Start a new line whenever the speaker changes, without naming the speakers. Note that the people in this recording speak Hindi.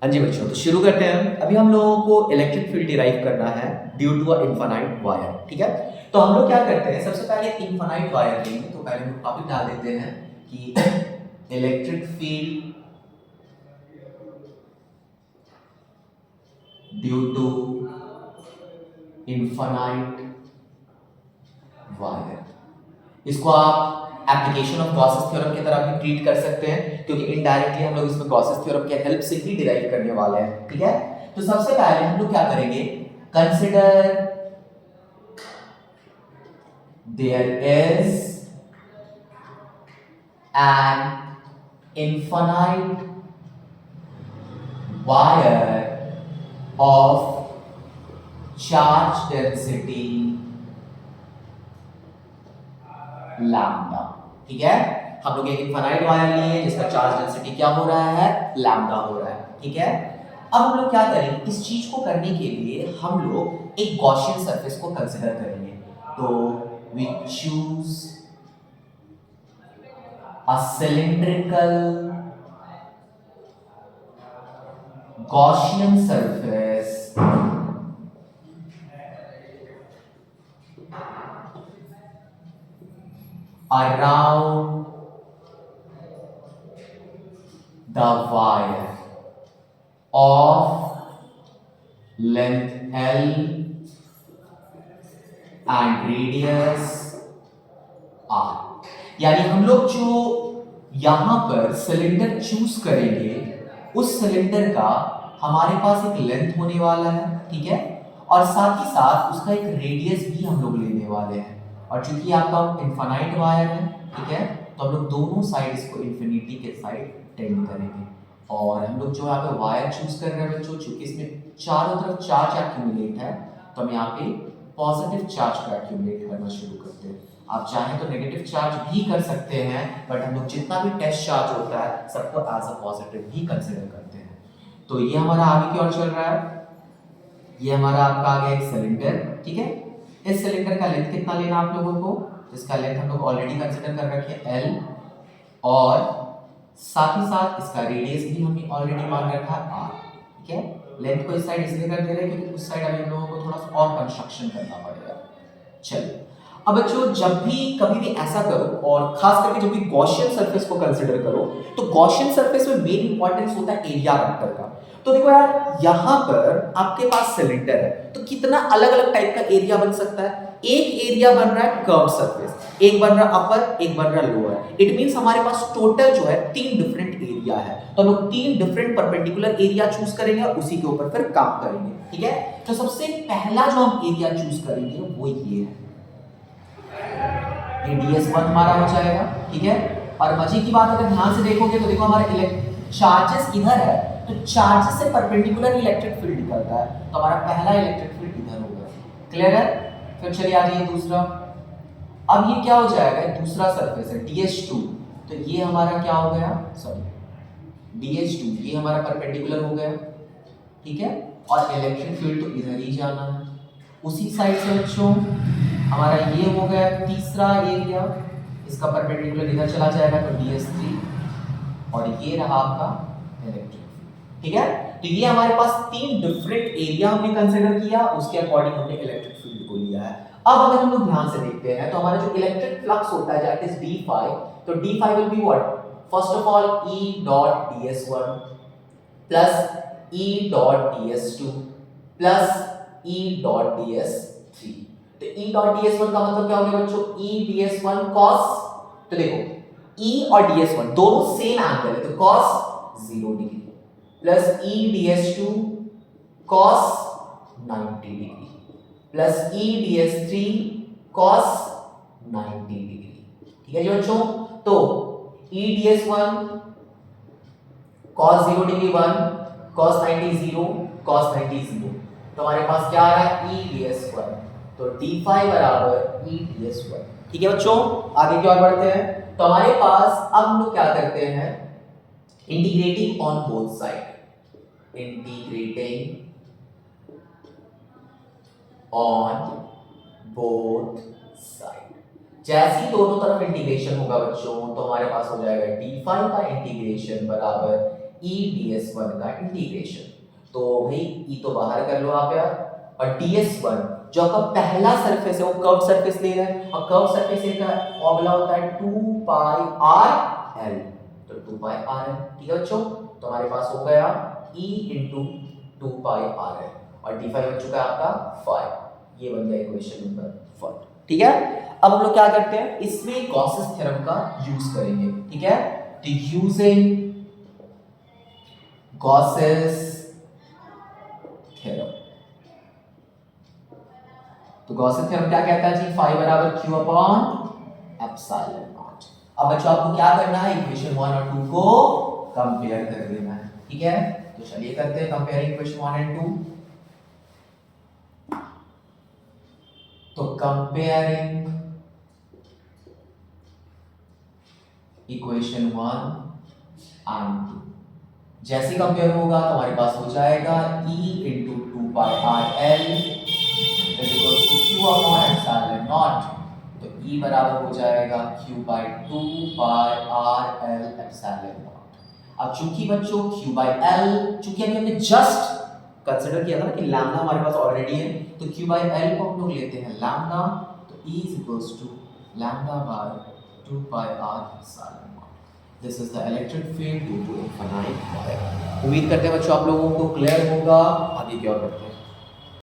हाँ जी बच्चों, तो शुरू करते हैं हम। अभी हम लोगों को इलेक्ट्रिक फील्ड डिराइव करना है due to a infinite wire. ठीक है, तो हम लोग क्या करते हैं, सबसे पहले इनफाइनाइट वायर लेंगे। तो पहले हम टॉपिक डाल देते हैं कि electric field due to infinite wire. इसको आप एप्लीकेशन ऑफ गॉसेस थ्योरम की तरह भी ट्रीट कर सकते हैं, क्योंकि इनडायरेक्टली हम लोग इसमें गॉसेस थ्योरम के हेल्प से ही डिराइव करने वाले हैं। ठीक है, तो सबसे पहले हम लोग क्या करेंगे, consider there is an infinite wire of charge density lambda. ठीक है, हम लोग एक इनफाइनाइट वायर लिए जिसका चार्ज डेंसिटी क्या हो रहा है, लैम्डा हो रहा है। ठीक है, अब हम लोग क्या करेंगे, इस चीज को करने के लिए हम लोग एक गॉसियन सरफेस को कंसीडर करेंगे। तो we choose a cylindrical Gaussian surface around the wire of length L and radius R। यानी हम लोग जो यहां पर सिलेंडर चूज करेंगे, उस सिलेंडर का हमारे पास एक लेंथ होने वाला है। ठीक है, और साथ ही साथ उसका एक रेडियस भी हम लोग लेने वाले हैं। और चूंकि आपका इनफाइनाइट वायर है, ठीक है, तो हम लोग दोनों साइड इसको इन्फिनिटी के साइड टेंड करेंगे। और हम लोग जो यहाँ पे वायर चूज कर रहे हैं बच्चों, चूंकि इसमें चारों तरफ चार्ज एक्यूमुलेट है, तो हम यहाँ पे पॉजिटिव चार्ज को एक्यूमुलेट करना शुरू करते हैं। आप चाहें तो नेगेटिव चार्ज भी कर सकते हैं, बट हम लोग जितना भी टेस्ट चार्ज होता है सबको एज अ पॉजिटिव ही कंसीडर करते हैं। तो ये हमारा आगे की ओर चल रहा है। ये हमारा आपका आ गया एक सिलेंडर। ठीक है, इस सिलेंडर का लेंथ कितना लेना आप लोगों को, जिसका लेंथ हम लोग ऑलरेडी कंसीडर कर रखे हैं L, और साथ ही साथ इसका रेडियस भी हमने ऑलरेडी मान रखा है R। ठीक है, लेंथ को इस साइड इसलिए कर दे रहे हैं क्योंकि उस साइड अभी हम लोगों को थोड़ा सा और कंस्ट्रक्शन करना पड़ेगा। चलिए, अब बच्चों जब भी कभी भी ऐसा करो, और खास करके जब भी गॉसियन सरफेस को कंसीडर करो, तो गॉसियन सरफेस में मेन इंपॉर्टेंस होता है एरिया वेक्टर का। तो देखो यार, यहां पर आपके पास सिलेंडर है, तो कितना अलग अलग टाइप का एरिया बन सकता है। एक एरिया बन रहा है कर्व सरफेस, एक बन रहा अपर, एक बन रहा लोअर। इट मींस हमारे पास टोटल जो है 3 डिफरेंट एरिया है। तो हम लोग 3 डिफरेंट परपेंडिकुलर एरिया चूज करेंगे और उसी के ऊपर फिर काम करेंगे। ठीक है, तो सबसे पहला जो हम एरिया चूज करेंगे वो ये है, ये ds1 हमारा हो जाएगा। ठीक है, और मजे की बात अगर ध्यान से देखोगे तो देखो हमारे चार्जेस इधर है, तो चार्जेस से परपेंडिकुलर इलेक्ट्रिक फील्ड निकलता है, तो हमारा पहला इलेक्ट्रिक फील्ड इधर होगा। क्लियर है, फिर चलिए आ जाइए दूसरा। अब ये क्या हो जाएगा, दूसरा सरफेस है ds2, तो ये हमारा क्या हो गया, सॉरी ds2, ये हमारा परपेंडिकुलर हो गया। ठीक है, और इलेक्ट्रिक फील्ड तो इधर ही जाना है उसी साइड से बच्चों। हमारा ये हो गया तीसरा एरिया, इसका परपेंडिकुलर इधर चला जाएगा तो ds3, और ये रहा आपका इलेक्ट्रिक फील्ड। ठीक है, तो ये हमारे पास 3 डिफरेंट एरिया हमने कंसीडर किया, उसके अकॉर्डिंग हमने इलेक्ट्रिक फील्ड को लिया है। अब अगर हम लोग ध्यान से देखते हैं तो हमारा जो इलेक्ट्रिक फ्लक्स होता है दैट इज d5, तो d5 will be what, first of all E dot ds1 plus E dot ds2 plus E dot ds3। तो E डॉट ds1 का मतलब क्या हो गया बच्चों, E ds1 cos, तो देखो E और ds1 दोनों सेम एंगल है, तो cos 0 degree plus E ds2 cos 90 degree plus E ds3 cos 90 degree. ठीक है जी बच्चों, तो E ds1 cos 0 degree 1, cos 90 0, cos 90 0, तो हमारे पास क्या आ रहा है E ds1, तो d5 बराबर E ds1। ठीक है बच्चों, आगे की ओर बढ़ते हैं। तो हमारे पास अब हम लोग क्या करते हैं, integrating on both side, integrating on both side. जैसे ही दोनों तरफ इंटीग्रेशन होगा बच्चों, तो हमारे पास हो जाएगा d5 का इंटीग्रेशन बराबर ई ds1 का इंटीग्रेशन। तो भाई ई तो बाहर कर लो आप यार, और ds1 जो आपका पहला सरफेस है वो कर्व सरफेस ले रहा है, और कर्व सरफेस का फॉर्मूला होता है 2 पाई r l, तो 2 पाई r l। ठीक है बच्चों, तो हमारे पास हो गया e into 2 pi r l, और d फाई बन चुका है आपका 5। ये बन गया इक्वेशन नंबर 4। ठीक है, अब हम लोग क्या करते हैं, इसमें गॉसेस थ्योरम का यूज करेंगे। ठीक है, तो यूजिंग गॉसेस थ्योरम, तो गॉसेस थ्योरम क्या कहता है जी, फाई बराबर q अपॉन एप्सिलॉन नॉट। अब बच्चों आपको क्या करना है, इक्वेशन 1 और 2 को कंपेयर कर देना है। ठीक है, तो चलिए करते हैं कंपेयरिंग इक्वेशन 1 एंड 2। तो कंपेयरिंग इक्वेशन 1 एंड 2, जैसे कंपेयर होगा तो हमारे पास हो जाएगा e into 2 pi r l q upon epsilon not. तो e बराबर हो जाएगा q by 2 pi r l epsilon not. अब चूंकि बच्चों q बाई l, चूंकि अभी हमने जस्ट कंसीडर किया था ना कि लैम्डा हमारे पास ऑलरेडी है, तो q बाई l को हम लोग लेते हैं लैम्डा, तो e is equals to lambda by 2 pi r epsilon naught. This is the electric field due to infinite wire. उम्मीद करते हैं बच्चों आप लोगों को क्लियर होगा। आगे क्या करते हैं।